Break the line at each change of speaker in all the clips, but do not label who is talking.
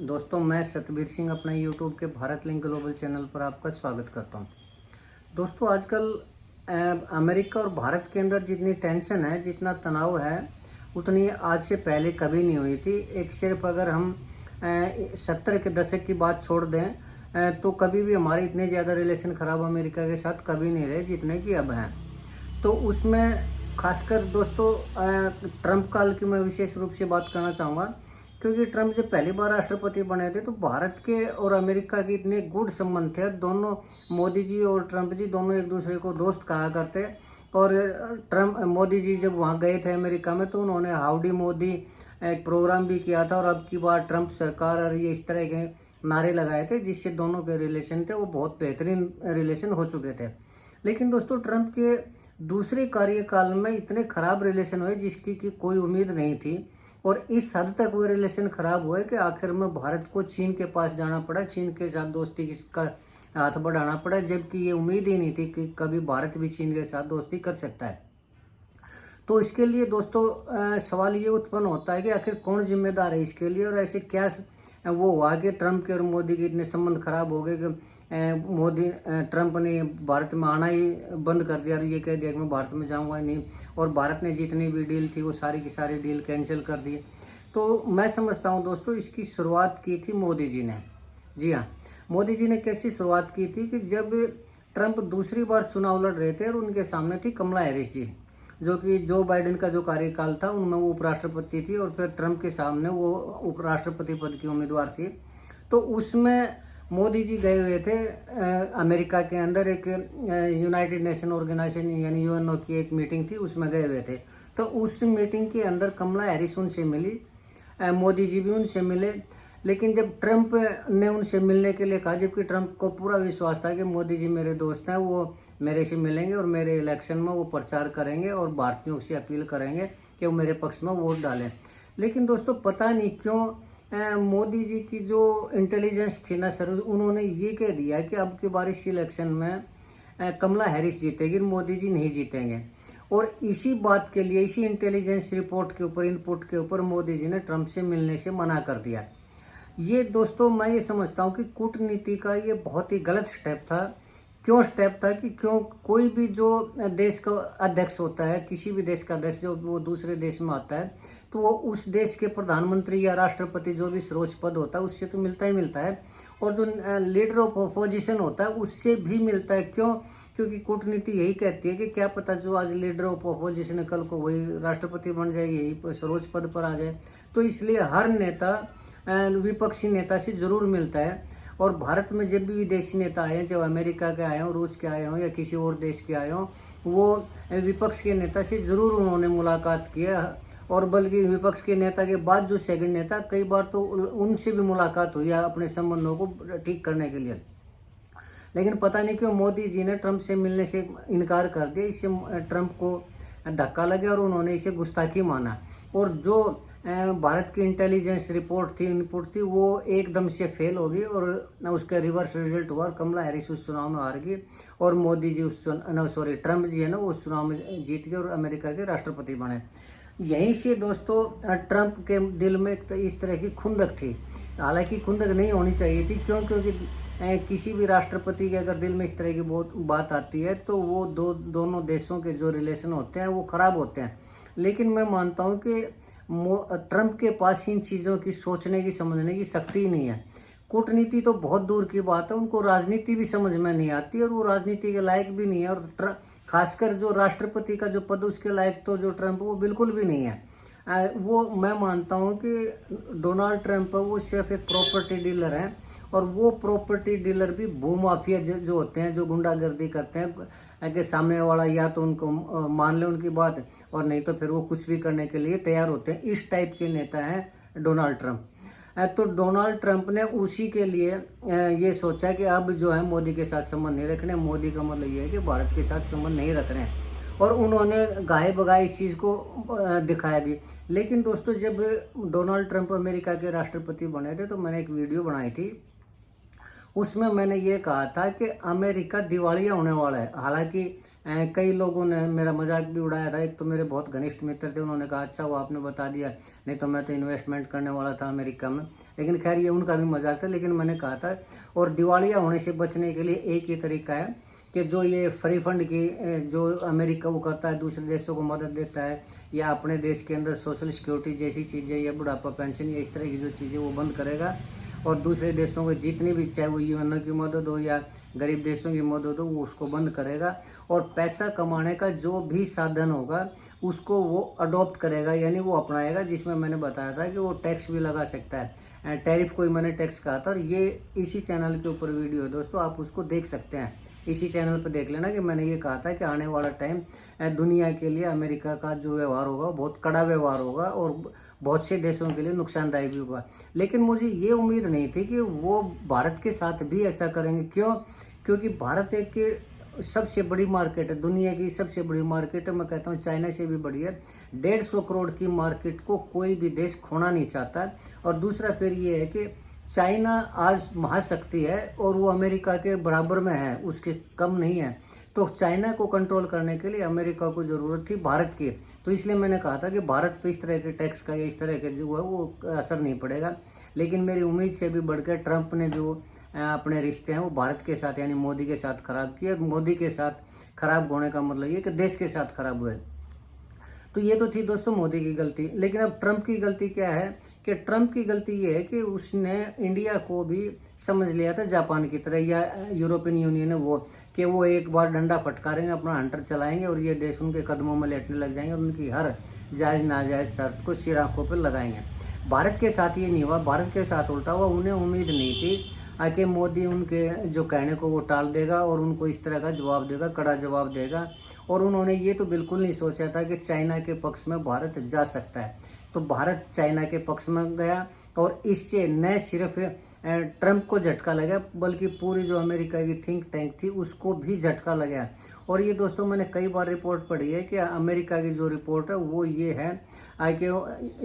दोस्तों मैं सतबीर सिंह अपने यूट्यूब के भारत लिंक ग्लोबल चैनल पर आपका स्वागत करता हूं। दोस्तों आजकल अमेरिका और भारत के अंदर जितनी टेंशन है, जितना तनाव है, उतनी आज से पहले कभी नहीं हुई थी। एक सिर्फ अगर हम 70 के दशक की बात छोड़ दें तो कभी भी हमारे इतने ज़्यादा रिलेशन ख़राब अमेरिका के साथ कभी नहीं रहे जितने कि अब हैं। तो उसमें खासकर दोस्तों ट्रंप काल की मैं विशेष रूप से बात करना चाहूँगा, क्योंकि ट्रंप जब पहली बार राष्ट्रपति बने थे तो भारत के और अमेरिका के इतने गुड संबंध थे। दोनों मोदी जी और ट्रंप जी दोनों एक दूसरे को दोस्त कहा करते। और मोदी जी जब वहाँ गए थे अमेरिका में तो उन्होंने हाउडी मोदी एक प्रोग्राम भी किया था, और अब की बार ट्रंप सरकार और ये इस तरह के नारे लगाए थे, जिससे दोनों के रिलेशन थे वो बहुत बेहतरीन रिलेशन हो चुके थे। लेकिन दोस्तों ट्रंप के दूसरे कार्यकाल में इतने खराब रिलेशन हुए जिसकी की कोई उम्मीद नहीं थी, और इस हद तक वो रिलेशन खराब हुए कि आखिर में भारत को चीन के पास जाना पड़ा, चीन के साथ दोस्ती का हाथ बढ़ाना पड़ा, जबकि ये उम्मीद ही नहीं थी कि कभी भारत भी चीन के साथ दोस्ती कर सकता है। तो इसके लिए दोस्तों सवाल ये उत्पन्न होता है कि आखिर कौन जिम्मेदार है इसके लिए, और ऐसे क्या वो हुआ कि ट्रंप के और मोदी के इतने संबंध खराब हो गए कि ट्रंप ने भारत में आना ही बंद कर दिया और ये कह दिया कि मैं भारत में जाऊंगा नहीं, और भारत ने जितनी भी डील थी वो सारी की सारी डील कैंसिल कर दी। तो मैं समझता हूं दोस्तों इसकी शुरुआत की थी मोदी जी ने। जी हाँ, मोदी जी ने कैसी शुरुआत की थी कि जब ट्रंप दूसरी बार चुनाव लड़ रहे थे और उनके सामने थी कमला हैरिस जी, जो कि जो बाइडेन का जो कार्यकाल था उनमें वो उपराष्ट्रपति थी, और फिर ट्रंप के सामने वो उपराष्ट्रपति पद की उम्मीदवार थी। तो उसमें मोदी जी गए हुए थे अमेरिका के अंदर एक यूनाइटेड नेशन ऑर्गेनाइजेशन यानी यूएनओ की एक मीटिंग थी, उसमें गए हुए थे। तो उस मीटिंग के अंदर कमला हैरिस उनसे मिली, मोदी जी भी उनसे मिले। लेकिन जब ट्रंप ने उनसे मिलने के लिए कहा, जबकि ट्रंप को पूरा विश्वास था कि मोदी जी मेरे दोस्त हैं, वो मेरे से मिलेंगे और मेरे इलेक्शन में वो प्रचार करेंगे और भारतीयों से अपील करेंगे कि वो मेरे पक्ष में वोट डालें। लेकिन दोस्तों पता नहीं क्यों मोदी जी की जो इंटेलिजेंस थी ना सर, उन्होंने ये कह दिया कि अब की बार इस इलेक्शन में कमला हैरिस जीतेगी, मोदी जी नहीं जीतेंगे। और इसी बात के लिए, इसी इंटेलिजेंस रिपोर्ट के ऊपर, इनपुट के ऊपर मोदी जी ने ट्रंप से मिलने से मना कर दिया। ये दोस्तों मैं ये समझता हूँ कि कूटनीति का ये बहुत ही गलत स्टेप था। क्यों स्टेप था कि क्यों कोई भी जो देश का अध्यक्ष होता है, किसी भी देश का अध्यक्ष जो वो दूसरे देश में आता है, तो वो उस देश के प्रधानमंत्री या राष्ट्रपति जो भी सर्वोच्च पद होता है उससे तो मिलता ही मिलता है, और जो लीडर ऑफ अपोजिशन होता है उससे भी मिलता है। क्यों? क्योंकि कूटनीति यही कहती है कि क्या पता जो आज लीडर ऑफ अपोजिशन है कल को वही राष्ट्रपति बन जाए, यही सर्वोच्च पद पर आ जाए। तो इसलिए हर नेता विपक्षी नेता से जरूर मिलता है। और भारत में जब भी विदेशी नेता आए, चाहे अमेरिका के आए हों, रूस के आए हों या किसी और देश के आए हों, वो विपक्ष के नेता से जरूर उन्होंने मुलाकात की है। और बल्कि विपक्ष के नेता के बाद जो सेकंड नेता, कई बार तो उनसे भी मुलाकात हुई है अपने संबंधों को ठीक करने के लिए। लेकिन पता नहीं क्यों मोदी जी ने ट्रंप से मिलने से इनकार कर दिया। इससे ट्रंप को धक्का लगा और उन्होंने इसे गुस्ताखी माना। और जो भारत की इंटेलिजेंस रिपोर्ट थी, इनपुट थी, वो एकदम से फेल हो गई और उसका रिवर्स रिजल्ट हुआ। कमला हैरिस उस चुनाव में हार गई और मोदी जी ट्रंप जी है ना वो उस चुनाव में जीत गए और अमेरिका के राष्ट्रपति बने। यहीं से दोस्तों ट्रंप के दिल में इस तरह की खुंदक थी। हालांकि खुंदक नहीं होनी चाहिए थी। क्यों? क्योंकि किसी भी राष्ट्रपति के अगर दिल में इस तरह की बहुत बात आती है तो वो दोनों देशों के जो रिलेशन होते हैं वो खराब होते हैं। लेकिन मैं मानता हूँ कि ट्रंप के पास इन चीज़ों की सोचने की, समझने की शक्ति ही नहीं है। कूटनीति तो बहुत दूर की बात है, उनको राजनीति भी समझ में नहीं आती और वो राजनीति के लायक भी नहीं है। और खासकर जो राष्ट्रपति का जो पद उसके लायक तो जो ट्रंप वो बिल्कुल भी नहीं है। वो मैं मानता हूँ कि डोनाल्ड ट्रंप है वो सिर्फ एक प्रॉपर्टी डीलर है, और वो प्रॉपर्टी डीलर भी भूमाफिया जो होते हैं, जो गुंडागर्दी करते हैं कि सामने वाला या तो उनको मान ले उनकी बात, और नहीं तो फिर वो कुछ भी करने के लिए तैयार होते हैं। इस टाइप के नेता हैं डोनाल्ड ट्रंप। तो डोनाल्ड ट्रंप ने उसी के लिए ये सोचा कि अब जो है मोदी के साथ संबंध नहीं रखने। मोदी का मतलब ये है कि भारत के साथ संबंध नहीं रख रहे हैं, और उन्होंने गाहे बगाए इस चीज़ को दिखाया भी। लेकिन दोस्तों जब डोनाल्ड ट्रंप अमेरिका के राष्ट्रपति बने थे तो मैंने एक वीडियो बनाई थी, उसमें मैंने ये कहा था कि अमेरिका दिवालिया होने वाला है। हालांकि कई लोगों ने मेरा मजाक भी उड़ाया था। एक तो मेरे बहुत घनिष्ठ मित्र थे, उन्होंने कहा अच्छा वो आपने बता दिया, नहीं तो मैं तो इन्वेस्टमेंट करने वाला था अमेरिका में। लेकिन खैर ये उनका भी मजाक था, लेकिन मैंने कहा था। और दिवालिया होने से बचने के लिए एक ही तरीका है कि जो ये फ्री फंड की जो अमेरिका वो करता है, दूसरे देशों को मदद देता है, या अपने देश के अंदर सोशल सिक्योरिटी जैसी चीज़ें या बुढ़ापा पेंशन या इस तरह की जो चीज़ें वो बंद करेगा। और दूसरे देशों को जितनी भी, चाहे वो यूएनओ की मदद हो या गरीब देशों की मदद हो, वो उसको बंद करेगा। और पैसा कमाने का जो भी साधन होगा उसको वो अडॉप्ट करेगा, यानी वो अपनाएगा, जिसमें मैंने बताया था कि वो टैक्स भी लगा सकता है। टैरिफ को ही मैंने टैक्स कहा था, और ये इसी चैनल के ऊपर वीडियो है दोस्तों, आप उसको देख सकते हैं, इसी चैनल पर देख लेना कि मैंने ये कहा था कि आने वाला टाइम दुनिया के लिए अमेरिका का जो व्यवहार होगा बहुत कड़ा व्यवहार होगा और बहुत से देशों के लिए नुकसानदायक भी होगा। लेकिन मुझे ये उम्मीद नहीं थी कि वो भारत के साथ भी ऐसा करेंगे। क्यों? क्योंकि भारत एक सबसे बड़ी मार्केट है, दुनिया की सबसे बड़ी मार्केट है, मैं कहता हूँ चाइना से भी बड़ी है। 150 करोड़ की मार्केट को कोई भी देश खोना नहीं चाहता। और दूसरा फिर ये है कि चाइना आज महाशक्ति है और वो अमेरिका के बराबर में है, उसके कम नहीं है। तो चाइना को कंट्रोल करने के लिए अमेरिका को जरूरत थी भारत की। तो इसलिए मैंने कहा था कि भारत पे इस तरह के टैक्स का या इस तरह के जो है वो असर नहीं पड़ेगा। लेकिन मेरी उम्मीद से भी बढ़कर ट्रंप ने जो अपने रिश्ते हैं वो भारत के साथ यानी मोदी के साथ खराब किए। मोदी के साथ खराब होने का मतलब ये कि देश के साथ खराब हुए। तो ये तो थी दोस्तों मोदी की गलती। लेकिन अब ट्रंप की गलती क्या है कि ट्रंप की गलती ये है कि उसने इंडिया को भी समझ लिया था जापान की तरह या यूरोपियन यूनियन है वो, कि वो एक बार डंडा फटकारेंगे, अपना हंटर चलाएंगे और ये देश उनके कदमों में लेटने लग जाएंगे और उनकी हर जायज़ नाजायज़ शर्त को सिर आंखों पर लगाएंगे। भारत के साथ ये नहीं हुआ, भारत के साथ उल्टा हुआ। उन्हें उम्मीद नहीं थी कि मोदी उनके जो कहने को वो टाल देगा और उनको इस तरह का जवाब देगा, कड़ा जवाब देगा। और उन्होंने ये तो बिल्कुल नहीं सोचा था कि चाइना के पक्ष में भारत जा सकता है। तो भारत चाइना के पक्ष में गया और इससे न सिर्फ ट्रंप को झटका लगा बल्कि पूरी जो अमेरिका की थिंक टैंक थी उसको भी झटका लगा। और ये दोस्तों मैंने कई बार रिपोर्ट पढ़ी है कि अमेरिका की जो रिपोर्ट है वो ये है कि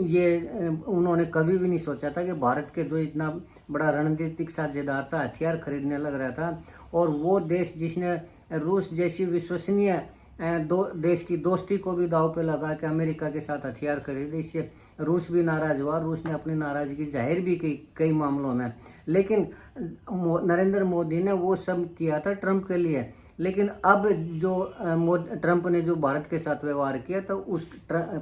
ये उन्होंने कभी भी नहीं सोचा था कि भारत के जो इतना बड़ा रणनीतिक साझेदार था, हथियार खरीदने लग रहा था, और वो देश जिसने रूस जैसी विश्वसनीय देश की दोस्ती को भी दाव पे लगा के अमेरिका के साथ हथियार खरीदे, इससे रूस भी नाराज हुआ। रूस ने अपनी नाराजगी जाहिर भी की कई मामलों में। लेकिन नरेंद्र मोदी ने वो सब किया था ट्रंप के लिए। लेकिन अब जो ट्रंप ने जो भारत के साथ व्यवहार किया तो उस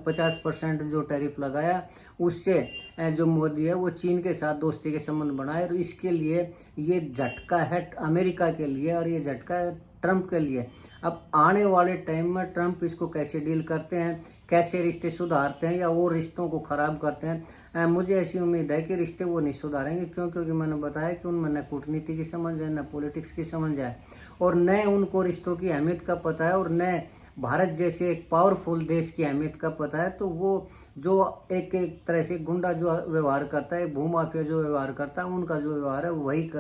50% जो टैरिफ लगाया उससे जो मोदी है वो चीन के साथ दोस्ती के संबंध बनाए। और इसके लिए ये झटका है अमेरिका के लिए और ये झटका है ट्रंप के लिए। अब आने वाले टाइम में ट्रंप इसको कैसे डील करते हैं, कैसे रिश्ते सुधारते हैं या वो रिश्तों को खराब करते हैं, मुझे ऐसी उम्मीद है कि रिश्ते वो नहीं सुधारेंगे। क्योंकि मैंने बताया कि उनमें न कूटनीति की समझ है, न पॉलिटिक्स की समझ है, और न उनको रिश्तों की अहमियत का पता है, और न भारत जैसे एक पावरफुल देश की अहमियत का पता है। तो वो जो एक तरह से गुंडा जो व्यवहार करता है, भूमाफिया जो व्यवहार करता है, उनका जो व्यवहार है वही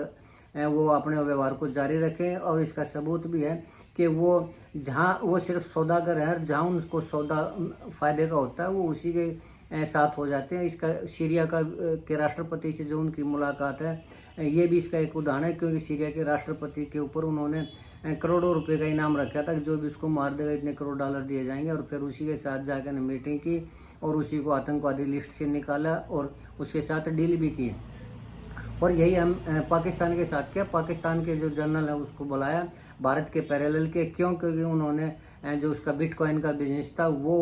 वो अपने व्यवहार को जारी रखें। और इसका सबूत भी है कि वो जहाँ वो सिर्फ सौदागर है, जहाँ उनको सौदा फायदे का होता है वो उसी के साथ हो जाते हैं। इसका सीरिया के राष्ट्रपति से जो उनकी मुलाकात है ये भी इसका एक उदाहरण है। क्योंकि सीरिया के राष्ट्रपति के ऊपर उन्होंने करोड़ों रुपए का इनाम रखा था कि जो भी उसको मार देगा इतने करोड़ डॉलर दिए जाएंगे। और फिर उसी के साथ जाकर मीटिंग की और उसी को आतंकवादी लिस्ट से निकाला और उसके साथ डील भी की। और यही हम पाकिस्तान के साथ किया। पाकिस्तान के जो जनरल है उसको बुलाया भारत के पैरेलल के। क्यों? क्योंकि उन्होंने जो उसका बिटकॉइन का बिजनेस था वो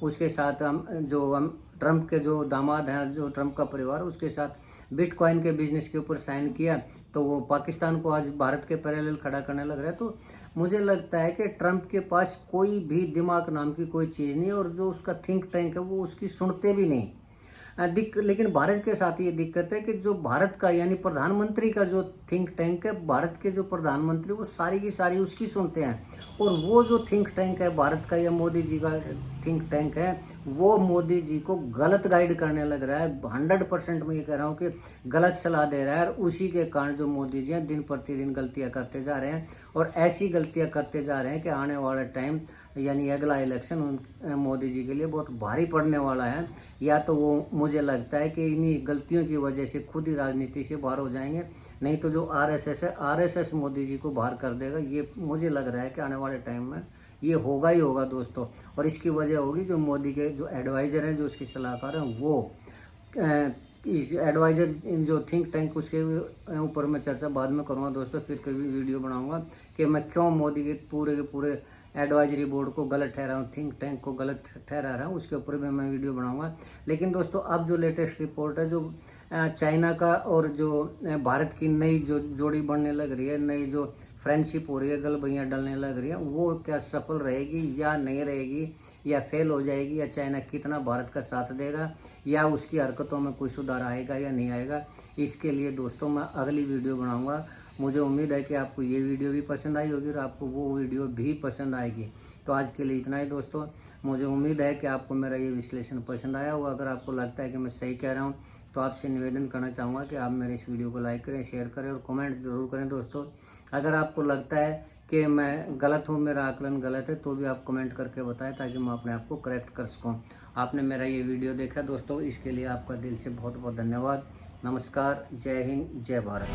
उसके साथ हम ट्रंप के जो दामाद हैं, जो ट्रंप का परिवार, उसके साथ बिटकॉइन के बिजनेस के ऊपर साइन किया। तो वो पाकिस्तान को आज भारत के पैरेलल खड़ा करने लग रहा है। तो मुझे लगता है कि ट्रंप के पास कोई भी दिमाग नाम की कोई चीज़ नहीं, और जो उसका थिंक टैंक है वो उसकी सुनते भी नहीं। लेकिन भारत के साथ ये दिक्कत है कि जो भारत का यानी प्रधानमंत्री का जो थिंक टैंक है, भारत के जो प्रधानमंत्री वो सारी की सारी उसकी सुनते हैं। और वो जो थिंक टैंक है भारत का या मोदी जी का थिंक टैंक है वो मोदी जी को गलत गाइड करने लग रहा है। 100% मैं ये कह रहा हूँ कि गलत सलाह दे रहा है। और उसी के कारण जो मोदी जी हैं दिन प्रतिदिन गलतियाँ करते जा रहे हैं, और ऐसी गलतियाँ करते जा रहे हैं कि आने वाला टाइम यानी अगला इलेक्शन मोदी जी के लिए बहुत भारी पड़ने वाला है। या तो वो मुझे लगता है कि इन्हीं गलतियों की वजह से खुद ही राजनीति से बाहर हो जाएंगे, नहीं तो जो आरएसएस है आरएसएस मोदी जी को बाहर कर देगा। ये मुझे लग रहा है कि आने वाले टाइम में ये होगा ही होगा दोस्तों। और इसकी वजह होगी जो मोदी के जो एडवाइज़र हैं, जो उसके सलाहकार हैं, वो इस एडवाइजर जो थिंक टैंक उसके ऊपर मैं चर्चा बाद में करूँगा दोस्तों, फिर कभी वीडियो बनाऊंगा कि मैं क्यों मोदी के पूरे एडवाइजरी बोर्ड को गलत ठहरा हूँ, थिंक टैंक को गलत ठहरा रहा हूँ, उसके ऊपर भी मैं वीडियो बनाऊंगा। लेकिन दोस्तों अब जो लेटेस्ट रिपोर्ट है, जो चाइना का और जो भारत की नई जो जोड़ी बनने लग रही है, नई जो फ्रेंडशिप हो रही है, गलबैयाँ डलने लग रही है, वो क्या सफल रहेगी या नहीं रहेगी, या फेल हो जाएगी, या चाइना कितना भारत का साथ देगा, या उसकी हरकतों में कोई सुधार आएगा या नहीं आएगा, इसके लिए दोस्तों मैं अगली वीडियो बनाऊंगा। मुझे उम्मीद है कि आपको ये वीडियो भी पसंद आई होगी और आपको वो वीडियो भी पसंद आएगी। तो आज के लिए इतना ही दोस्तों। मुझे उम्मीद है कि आपको मेरा ये विश्लेषण पसंद आया होगा। अगर आपको लगता है कि मैं सही कह रहा हूँ तो आपसे निवेदन करना चाहूँगा कि आप मेरे इस वीडियो को लाइक करें, शेयर करें और कमेंट जरूर करें दोस्तों। अगर आपको लगता है कि मैं गलत हूँ, मेरा आकलन गलत है, तो भी आप कमेंट करके बताएं ताकि मैं अपने आप को करेक्ट कर सकूँ। आपने मेरा ये वीडियो देखा दोस्तों, इसके लिए आपका दिल से बहुत बहुत धन्यवाद। नमस्कार, जय हिंद, जय भारत।